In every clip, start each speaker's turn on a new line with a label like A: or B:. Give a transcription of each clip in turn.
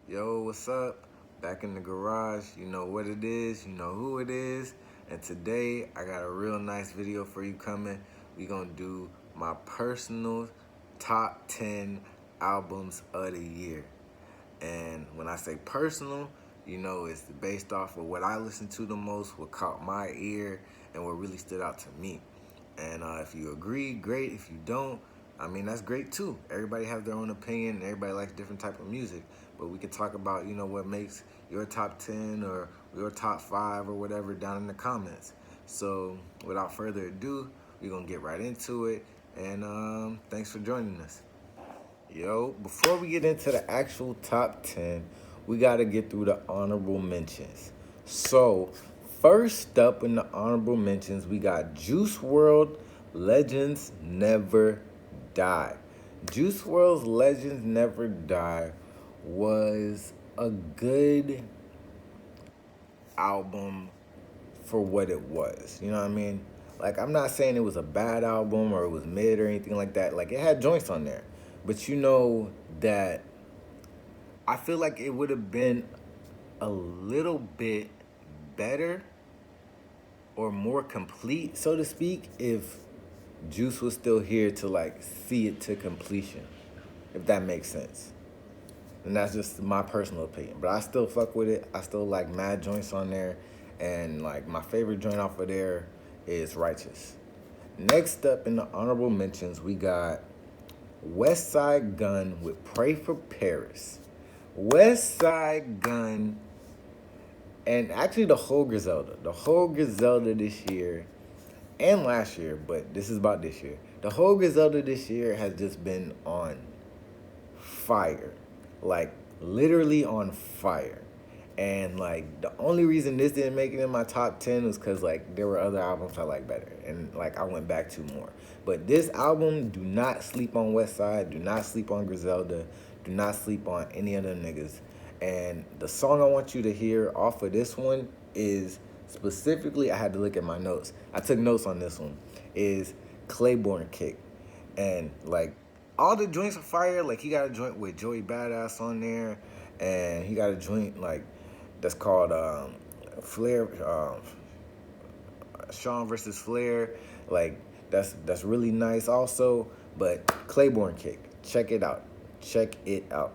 A: Yo, what's up? Back in the garage. You know what it is, you know who it is. And today I got a real nice video for you coming. We gonna do my personal top 10 albums of the year. And when I say personal, you know, it's based off of what I listen to the most, what caught my ear, and what really stood out to me. And if you agree, great. If you don't, I mean, that's great too. Everybody has their own opinion. Everybody likes different type of music. But we could talk about, you know, what makes your top 10 or your top 5 or whatever down in the comments. So without further ado, we're going to get right into it. And thanks for joining us. Yo, before we get into the actual top 10, we got to get through the honorable mentions. So, first up in the honorable mentions, we got Juice WRLD Legends Never Die. Juice WRLD's Legends Never Die was a good album for what it was. You know what I mean? Like, I'm not saying it was a bad album or it was mid or anything like that. Like, it had joints on there. But you know that I feel like it would have been a little bit better or more complete, so to speak, if Juice was still here to like see it to completion, if that makes sense. And that's just my personal opinion. But I still fuck with it. I still like mad joints on there. And like my favorite joint off of there is Righteous. Next up in the honorable mentions, we got West Side Gun with Pray for Paris. West Side Gun, and actually the whole Griselda. The whole Griselda this year and last year, but this is about this year. The whole Griselda this year has just been on fire. Like, literally on fire. And, like, the only reason this didn't make it in my top 10 was because, like, there were other albums I like better. And, like, I went back to more. But this album, do not sleep on Westside. Do not sleep on Griselda. Do not sleep on any of them niggas. And the song I want you to hear off of this one is, specifically, I had to look at my notes. I took notes on this one. Is Claiborne Kick. And, like, all the joints are fire. Like, he got a joint with Joey Badass on there. And he got a joint, like, that's called Flair, Sean versus Flair. Like, that's really nice also. But Claiborne Kick, check it out. Check it out.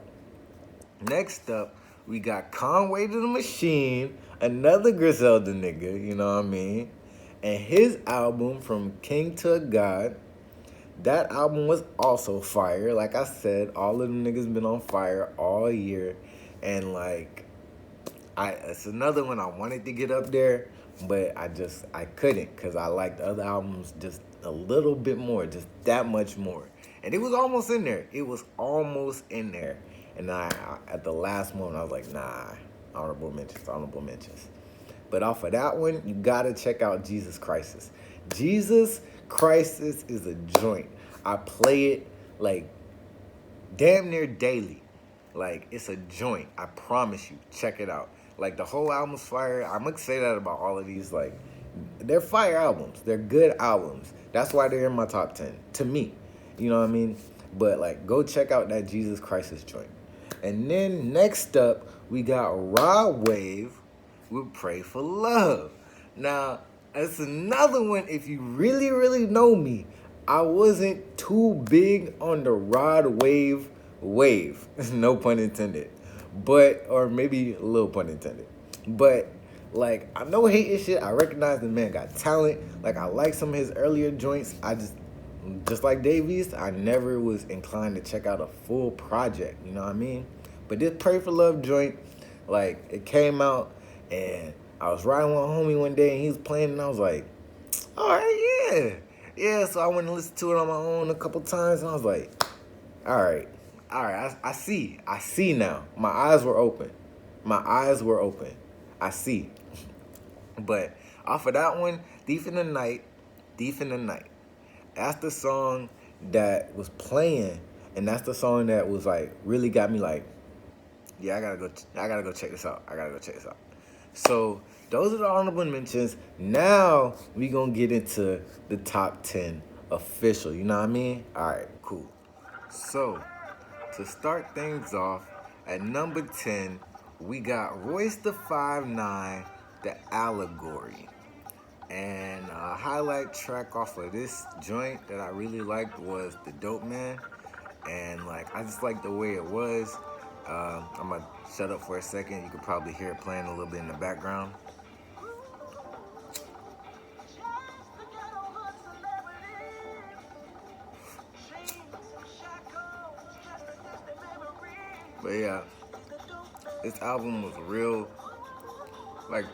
A: Next up, we got Conway the Machine, another Griselda nigga, you know what I mean? And his album, From King to God, that album was also fire. Like I said, all of them niggas been on fire all year. And like, it's another one I wanted to get up there, but I couldn't, because I liked the other albums just a little bit more, just that much more. And it was almost in there. It was almost in there. And I at the last moment, I was like, nah, honorable mentions. But off of that one, you gotta check out Jesus Crisis. Jesus Crisis is a joint. I play it like damn near daily. Like, it's a joint. I promise you. Check it out. Like, the whole album's fire. I'm going to say that about all of these. Like, they're fire albums. They're good albums. That's why they're in my top 10. To me. You know what I mean? But, like, go check out that Jesus Crisis joint. And then, next up, we got Rod Wave with Pray for Love. Now, it's another one. If you really, really know me, I wasn't too big on the Rod Wave, no pun intended, but, or maybe a little pun intended, but like, I know hating shit. I recognize the man got talent. Like, I like some of his earlier joints. I just like Davies, I never was inclined to check out a full project, you know what I mean? But this Pray for Love joint, like, it came out and I was riding with a homie one day and he was playing and I was like, all right, yeah, so I went and listened to it on my own a couple times and I was like, all right, I see now. My eyes were open. I see. But off of that one, Thief in the Night. That's the song that was playing, and that's the song that was like really got me like, yeah, I gotta go check this out. So those are the honorable mentions. Now we gonna get into the top 10 official. You know what I mean? All right, cool. So to start things off, At number 10, we got Royce the 5'9", The Allegory. And a highlight track off of this joint that I really liked was The Dope Man. And like, I just like the way it was. I'm gonna shut up for a second. You could probably hear it playing a little bit in the background. But yeah, this album was real, like,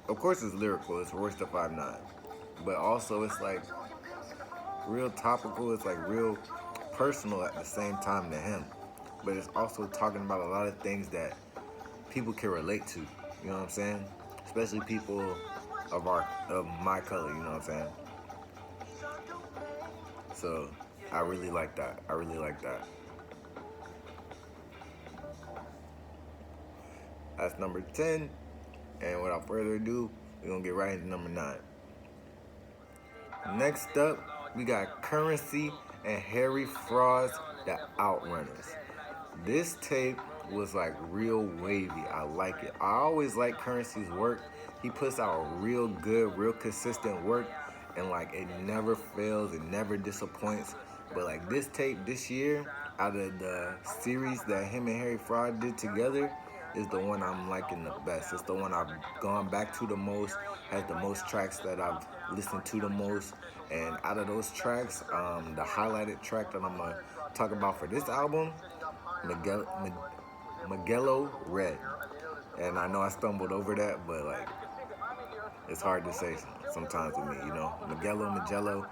A: of course it's lyrical, it's Royce the 5'9", but also it's like real topical, it's like real personal at the same time to him. But it's also talking about a lot of things that people can relate to, you know what I'm saying? Especially people of my color, you know what I'm saying? So I really like that. I really like that. That's number 10. And without further ado, we're gonna get right into number 9. Next up, we got Currency and Harry Fraud's The Outrunners. This tape was like real wavy. I like it. I always like Currency's work. He puts out real good, real consistent work, and like it never fails, it never disappoints. But like this tape this year, out of the series that him and Harry Fraud did together, is the one I'm liking the best. It's the one I've gone back to the most, has the most tracks that I've listened to the most. And out of those tracks, the highlighted track that I'm gonna talk about for this album, Magello Red. And I know I stumbled over that, but like, it's hard to say sometimes with me, you know. Magello,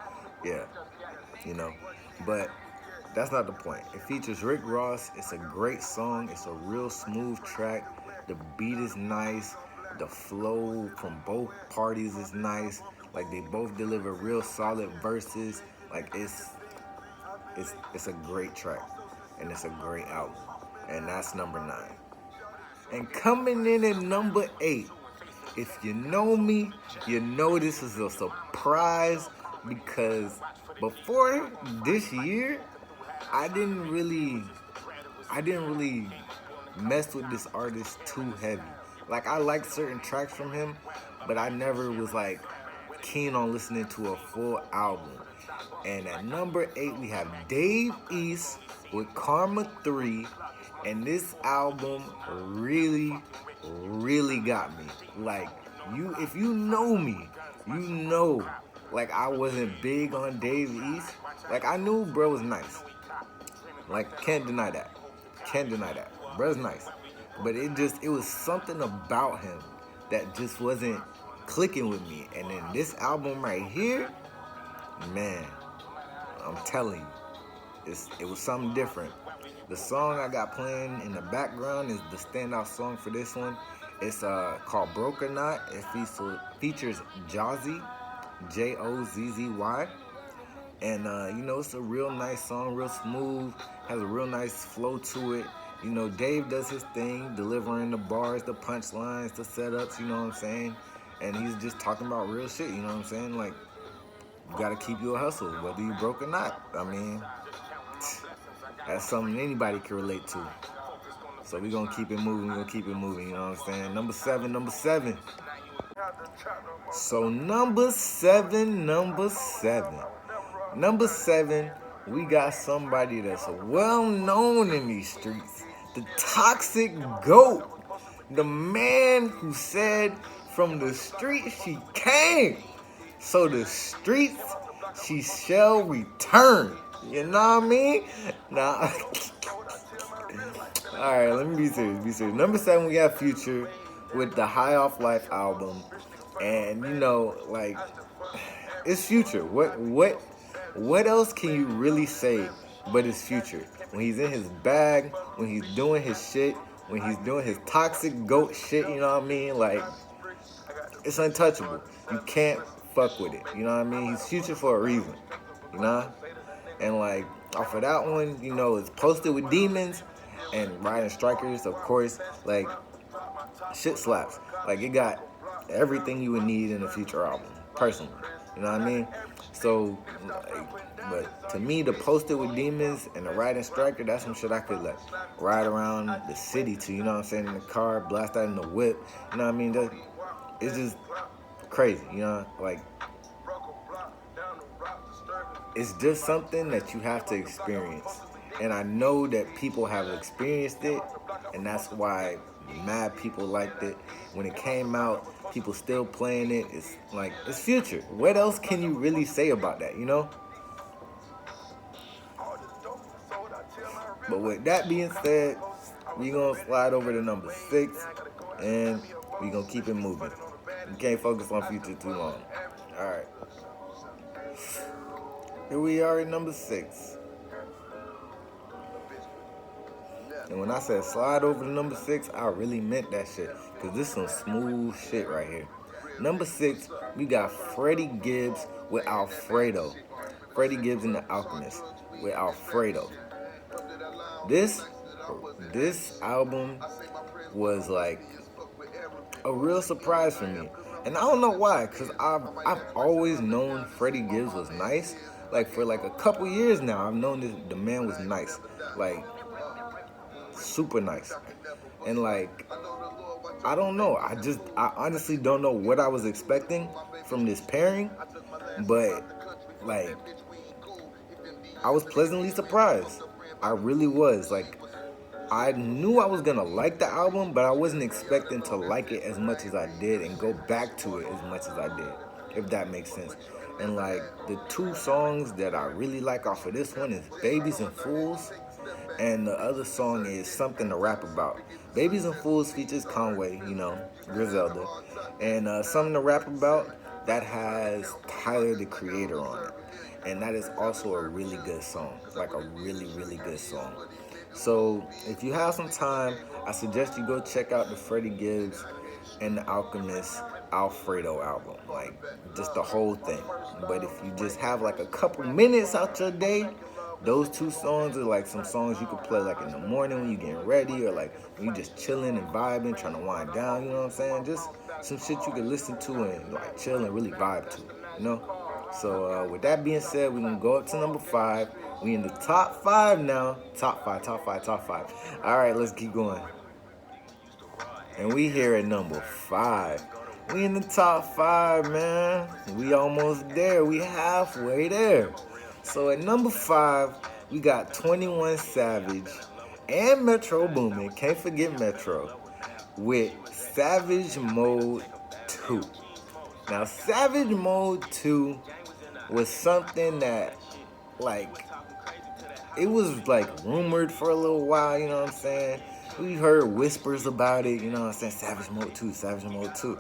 A: yeah, you know. But that's not the point. It features Rick Ross. It's a great song. It's a real smooth track. The beat is nice. The flow from both parties is nice. Like they both deliver real solid verses. Like it's a great track, and it's a great album. And that's number 9. And coming in at number 8, if you know me, you know this is a surprise because before this year, I didn't really mess with this artist too heavy. Like I liked certain tracks from him, but I never was like keen on listening to a full album. And at number 8, we have Dave East with Karma 3. And this album really, really got me. Like, if you know me, you know, like I wasn't big on Dave East. Like I knew bro was nice. Like, can't deny that. Can't deny that. Bro's nice. But it was something about him that just wasn't clicking with me. And then this album right here, man, I'm telling you, it was something different. The song I got playing in the background is the standout song for this one. It's called Broke or Not. It features Jozzy, Jozzy. And, you know, it's a real nice song, real smooth, has a real nice flow to it. You know, Dave does his thing, delivering the bars, the punchlines, the setups, you know what I'm saying? And he's just talking about real shit, you know what I'm saying? Like, you gotta keep your hustle, whether you broke or not. I mean, that's something anybody can relate to. So we're gonna keep it moving, you know what I'm saying? Number seven. So number seven. Number 7, we got somebody that's well known in these streets. The Toxic GOAT. The man who said, from the streets she came, so the streets she shall return. You know what I mean? Nah. Alright, let me be serious. Number 7, we got Future with the High Off Life album. And you know, like, it's Future. What else can you really say but his Future? When he's in his bag, when he's doing his shit, when he's doing his toxic goat shit, you know what I mean? Like, it's untouchable. You can't fuck with it, you know what I mean? He's Future for a reason, you know? And like, off of that one, you know, it's Posted with Demons and Riding Strikers, of course. Like, shit slaps. Like, it got everything you would need in a Future album, personally. You know what I mean? So, like, but to me, the Posted with Demons and the Riding Striker, that's some shit I could like ride around the city to. You know what I'm saying? In the car, blast out in the whip. You know what I mean? It's just crazy. You know, like it's just something that you have to experience. And I know that people have experienced it, and that's why mad people liked it. When it came out, people still playing it. It's like, it's Future. What else can you really say about that, you know? But with that being said, we gonna slide over to number 6, and we gonna keep it moving. We can't focus on Future too long. Alright. Here we are at number 6. And when I said slide over to number 6, I really meant that shit. Because this is some smooth shit right here. Number 6, we got Freddie Gibbs with Alfredo. Freddie Gibbs and the Alchemist with Alfredo. This album was like a real surprise for me. And I don't know why, because I've always known Freddie Gibbs was nice. Like for like a couple years now, I've known the man was nice. Like super nice. And like I don't know. I honestly don't know what I was expecting from this pairing, but like I was pleasantly surprised. I really was. Like I knew I was gonna like the album, but I wasn't expecting to like it as much as I did and go back to it as much as I did, if that makes sense. And like the 2 songs that I really like off of this one is Babies and Fools, and the other song is Something to Rap About. Babies and Fools features Conway, you know, Griselda, and Something to Rap About, that has Tyler the Creator on it. And that is also a really good song, like a really, really good song. So if you have some time, I suggest you go check out the Freddie Gibbs and the Alchemist Alfredo album, like just the whole thing. But if you just have like a couple minutes out your day, those 2 songs are like some songs you could play like in the morning when you're getting ready, or like when you just chilling and vibing, trying to wind down, you know what I'm saying? Just some shit you can listen to and like chill and really vibe to, you know? So with that being said, we're going to go up to number 5. We in the top 5 now. Top 5. All right, let's keep going. And we here at number 5. We in the top 5, man. We almost there. We halfway there. So at number 5, we got 21 Savage and Metro Boomin. Can't forget Metro with Savage Mode 2. Now, Savage Mode 2 was something that, like, it was, like, rumored for a little while, you know what I'm saying? We heard whispers about it, you know what I'm saying? Savage Mode 2, Savage Mode 2,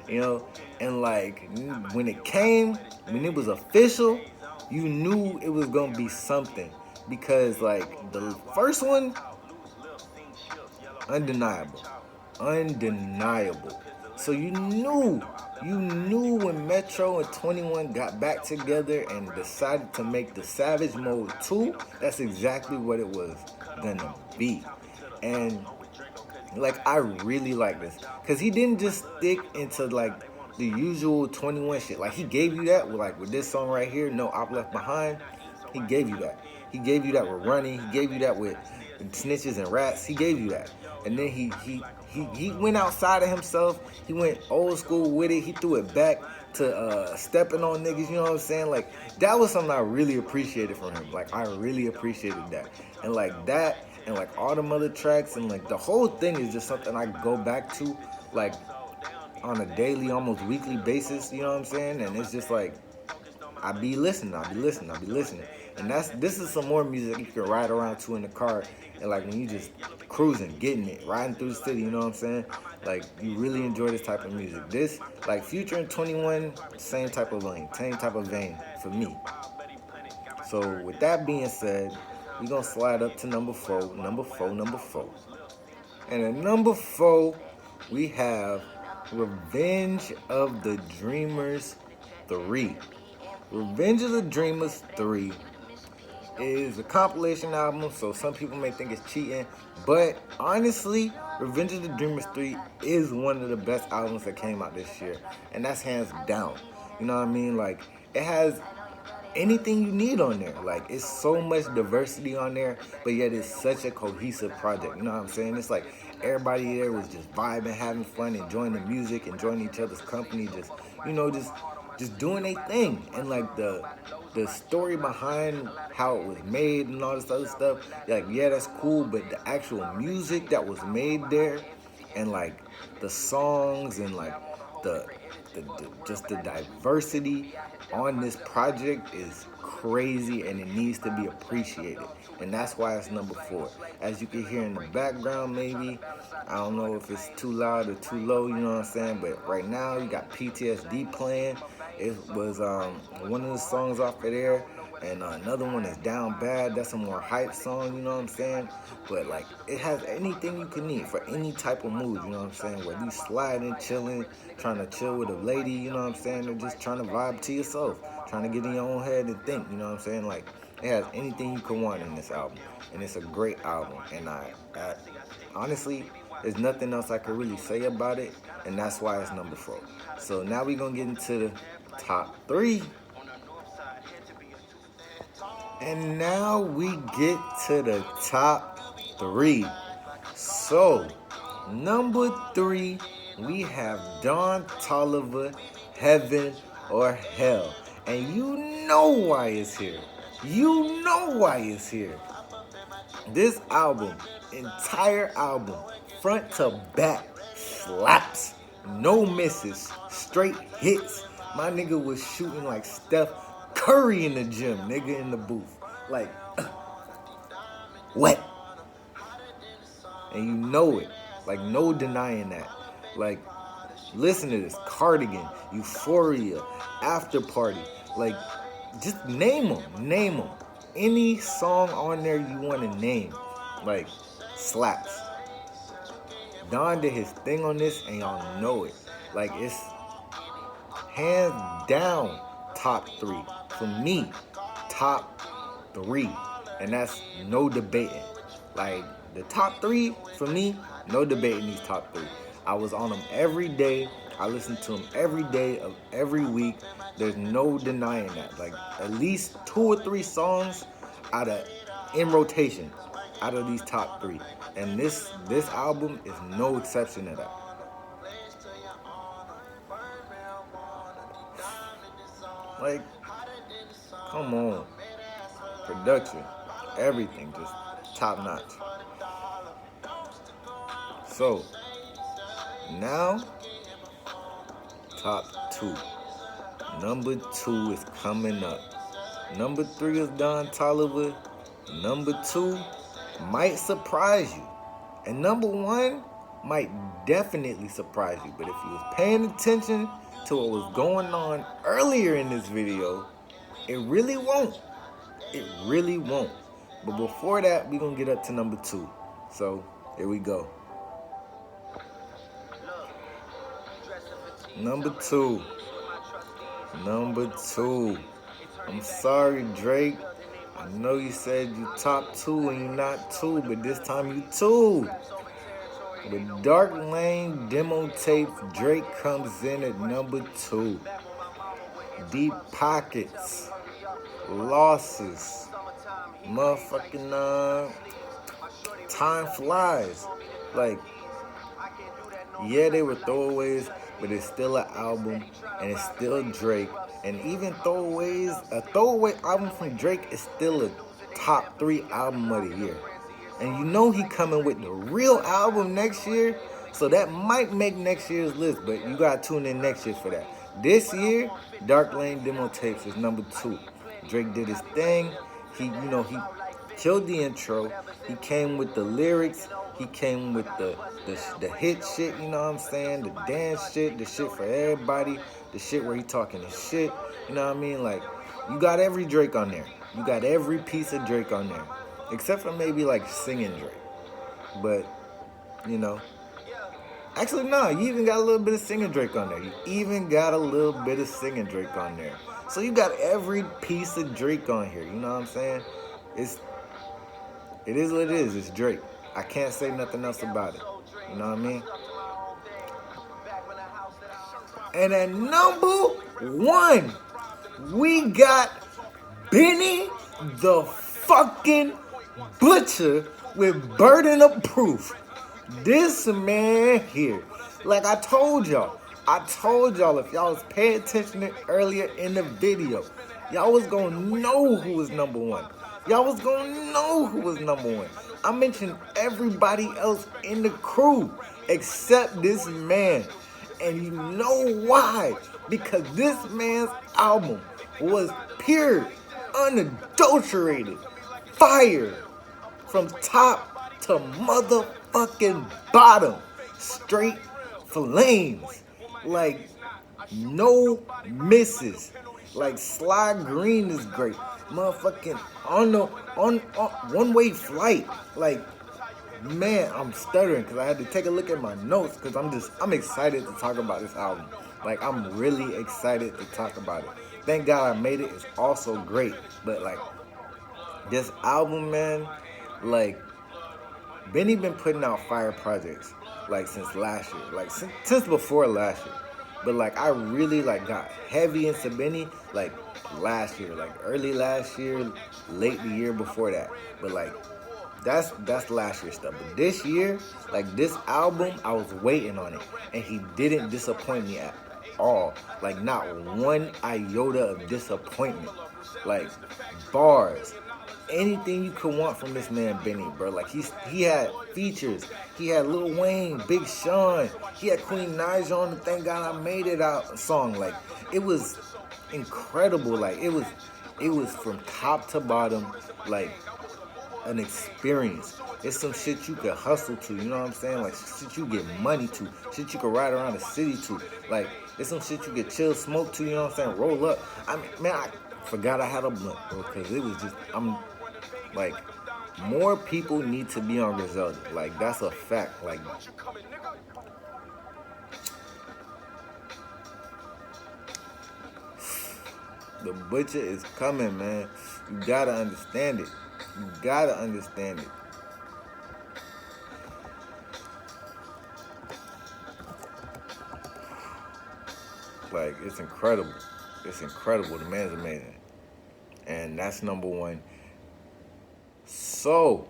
A: you know? And, like, when it came, when it was official, you knew it was going to be something. Because, like, the first one, undeniable. So you knew when Metro and 21 got back together and decided to make the Savage Mode 2, that's exactly what it was gonna be. And like, I really like this, because he didn't just stick into like the usual 21 shit. Like, he gave you that with this song right here, No Op Left Behind. He gave you that. He gave you that with Running. He gave you that with Snitches and Rats. He gave you that. And then he went outside of himself. He went old school with it. He threw it back to stepping on niggas, you know what I'm saying? Like, that was something I really appreciated from him. Like, I really appreciated that. And like that, and like all them other tracks, and like the whole thing is just something I go back to like on a daily, almost weekly basis, you know what I'm saying? And it's just like, I be listening. And this is some more music you can ride around to in the car, and like when you just cruising, getting it, riding through the city, you know what I'm saying? Like, you really enjoy this type of music. This, like Future and 21, same type of vein for me. So with that being said, we're gonna slide up to number 4. And at number 4, we have Revenge of the Dreamers 3. Revenge of the Dreamers 3 is a compilation album, so some people may think it's cheating, but honestly, Revenge of the Dreamers 3 is one of the best albums that came out this year, and that's hands down. You know what I mean? Like, it has anything you need on there. Like, it's so much diversity on there, but yet it's such a cohesive project. You know what I'm saying? It's like everybody there was just vibing, having fun, enjoying the music, enjoying each other's company, just, you know, just doing a thing. And like the story behind how it was made and all this other stuff, like, yeah, that's cool, but the actual music that was made there, and like the songs, and like the, just the diversity on this project is crazy, and it needs to be appreciated. And that's why it's number 4. As you can hear in the background, maybe, I don't know if it's too loud or too low, you know what I'm saying? But right now, you got PTSD playing. It was one of the songs off of there. And another one is Down Bad. That's a more hype song, you know what I'm saying? But like, it has anything you can need for any type of mood, you know what I'm saying? Whether you sliding, chilling, trying to chill with a lady, you know what I'm saying? Or just trying to vibe to yourself, trying to get in your own head and think, you know what I'm saying? Like, it has anything you can want in this album. And it's a great album. And I honestly, there's nothing else I could really say about it. And that's why it's number 4. So now we're going to get into the top 3. And now we get to the top 3. So, number 3, we have Don Toliver, Heaven or Hell. And you know why it's here. You know why it's here. This album, entire album, front to back, slaps. No misses, straight hits. My nigga was shooting like Steph Curry in the gym, nigga, in the booth. Like, wet. And you know it. Like, no denying that. Like, listen to this. Cardigan, Euphoria, After Party. Like, just name them. Name them. Any song on there you want to name, like, slaps. Don did his thing on this, and y'all know it. Like, it's hands down top 3. For me, top 3. And that's no debating. Like, the top 3, for me, no debating these top 3. I was on them every day. I listened to them every day of every week. There's no denying that. Like, at least 2 or 3 songs in rotation out of these top 3. And this album is no exception to that. Like, come on. Production, everything, just top notch. So, now, top 2. Number 2 is coming up. Number 3 is Don Toliver. Number 2 might surprise you. And number 1 might definitely surprise you. But if you was paying attention to what was going on earlier in this video, it really won't. It really won't. But before that, we're going to get up to number 2. So, here we go. Number 2. Number 2. I'm sorry, Drake. I know you said you top 2 and you're not 2, but this time you 2. With Dark Lane demo tape, Drake comes in at number 2. Deep Pockets, Losses, motherfucking Time Flies. Like, yeah, they were throwaways, but it's still an album, and it's still Drake. And even throwaways, a throwaway album from Drake is still a top 3 album of the year. And you know he coming with the real album next year, so that might make next year's list, but you gotta tune in next year for that. This year, Dark Lane demo tapes is number 2. Drake did his thing. He killed the intro. He came with the lyrics. He came with the hit shit, you know what I'm saying? The dance shit, the shit for everybody, the shit where he talking his shit, you know what I mean? Like, you got every Drake on there. You got every piece of Drake on there. Except for maybe like singing Drake. But, you know. Actually, no, you even got a little bit of singing Drake on there. You even got a little bit of singing Drake on there. So you got every piece of Drake on here, you know what I'm saying? It is what it is, it's Drake. I can't say nothing else about it. You know what I mean? And at number 1, we got Benny the fucking Butcher with Burden of Proof. This man here, like I told y'all if y'all was paying attention earlier in the video, y'all was gonna know who was number one. Y'all was gonna know who was number one. I mentioned everybody else in the crew except this man. And you know why? Because this man's album was pure, unadulterated fire from top to motherfucking bottom. Straight flames. Like, no misses. Like, Slyy Green is great. Motherfucking on one-way flight. Like, man, I'm stuttering because I had to take a look at my notes because I'm excited to talk about this album. Like, I'm really excited to talk about it. Thank God I made it. It's also great. But, like, this album, man, like, Benny been putting out fire projects, like, since last year. Like, since before last year. But, like, I really, like, got heavy into Benny, like, last year. Like, early last year, late the year before that. But, like, that's last year's stuff. But this year, like, this album, I was waiting on it. And he didn't disappoint me at all. Like, not one iota of disappointment. Like, bars. Anything you could want from this man, Benny, bro. Like, he had features. He had Lil Wayne, Big Sean. He had Queen Naija on the Thank God I Made It Out song. Like, it was incredible. Like, it was from top to bottom, like, an experience. It's some shit you could hustle to, you know what I'm saying? Like, shit you get money to, shit you could ride around the city to. Like, it's some shit you could chill, smoke to, you know what I'm saying? Roll up. I mean, man, I forgot I had a blunt, bro, because it was just, like, more people need to be on Griselda. Like, that's a fact. Like, the Butcher is coming, man. You gotta understand it. You gotta understand it. Like, it's incredible. It's incredible. The man's amazing. And that's number one. So,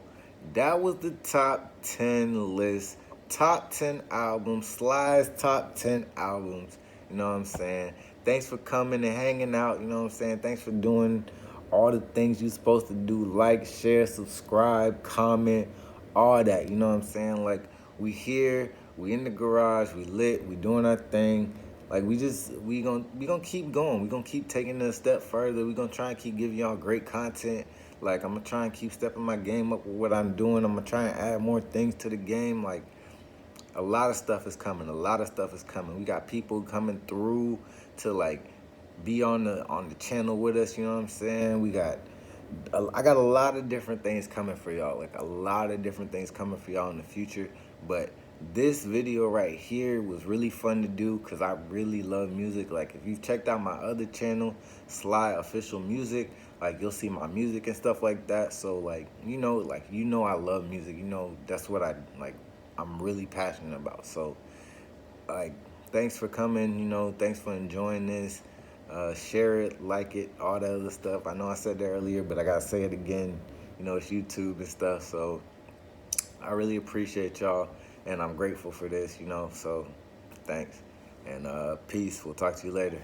A: that was the top 10 list. Top 10 albums. Sly's top 10 albums. You know what I'm saying? Thanks for coming and hanging out. You know what I'm saying? Thanks for doing all the things you're supposed to do. Like, share, subscribe, comment, all that. You know what I'm saying? Like, we here. We in the garage. We lit. We doing our thing. Like, we gonna keep going. We gonna keep taking it a step further. We gonna try and keep giving y'all great content. Like, I'm gonna try and keep stepping my game up with what I'm doing. I'm gonna try and add more things to the game. Like, a lot of stuff is coming. A lot of stuff is coming. We got people coming through to, like, be on the channel with us. You know what I'm saying? I got a lot of different things coming for y'all. Like, a lot of different things coming for y'all in the future. But this video right here was really fun to do because I really love music. Like, if you've checked out my other channel, Slyy Official Music, like, you'll see my music and stuff like that. So, like, you know I love music. You know, that's what I'm really passionate about. So, like, thanks for coming. You know, thanks for enjoying this. Share it, like it, all that other stuff. I know I said that earlier, but I gotta say it again. You know, it's YouTube and stuff. So, I really appreciate y'all. And I'm grateful for this, you know, so thanks. And peace. We'll talk to you later.